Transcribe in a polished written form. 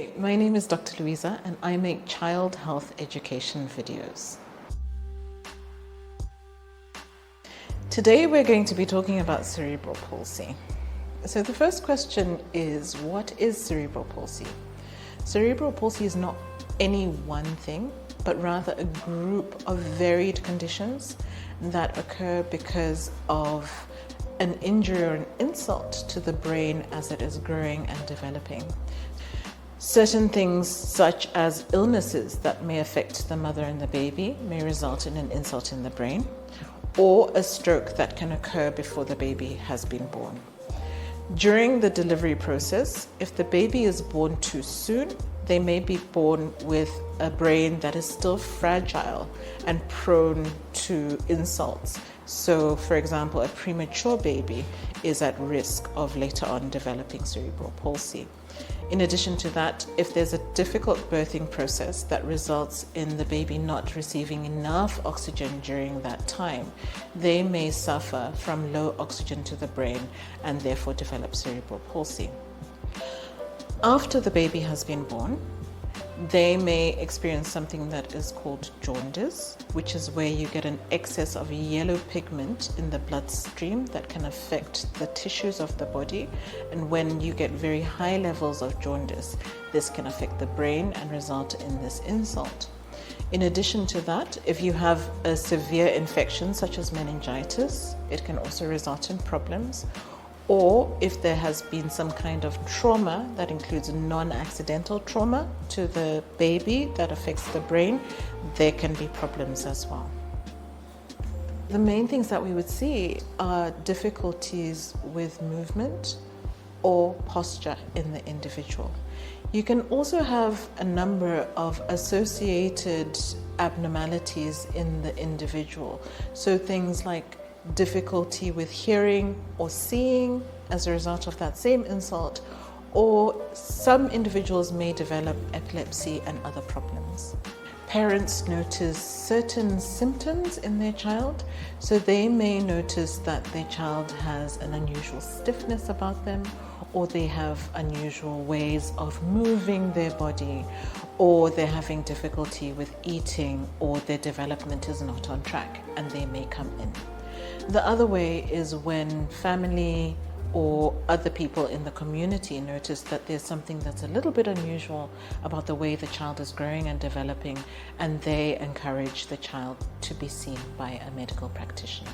Hi, my name is Dr. Louisa and I make child health education videos. Today we're going to be talking about cerebral palsy. So the first question is, what is cerebral palsy? Cerebral palsy is not any one thing, but rather a group of varied conditions that occur because of an injury or an insult to the brain as it is growing and developing. Certain things such as illnesses that may affect the mother and the baby may result in an insult in the brain, or a stroke that can occur before the baby has been born. During the delivery process, if the baby is born too soon, they may be born with a brain that is still fragile and prone to insults. So, for example, a premature baby is at risk of later on developing cerebral palsy. In addition to that, if there's a difficult birthing process that results in the baby not receiving enough oxygen during that time, they may suffer from low oxygen to the brain and therefore develop cerebral palsy. After the baby has been born, they may experience something that is called jaundice, which is where you get an excess of yellow pigment in the bloodstream that can affect the tissues of the body. And when you get very high levels of jaundice, this can affect the brain and result in this insult. In addition to that, if you have a severe infection such as meningitis, it can also result in problems. Or if there has been some kind of trauma that includes non-accidental trauma to the baby that affects the brain, there can be problems as well. The main things that we would see are difficulties with movement or posture in the individual. You can also have a number of associated abnormalities in the individual. So things like difficulty with hearing or seeing as a result of that same insult, or some individuals may develop epilepsy and other problems. Parents notice certain symptoms in their child, so they may notice that their child has an unusual stiffness about them, or they have unusual ways of moving their body, or they're having difficulty with eating, or their development is not on track and they may come in. The other way is when family or other people in the community notice that there's something that's a little bit unusual about the way the child is growing and developing, and they encourage the child to be seen by a medical practitioner.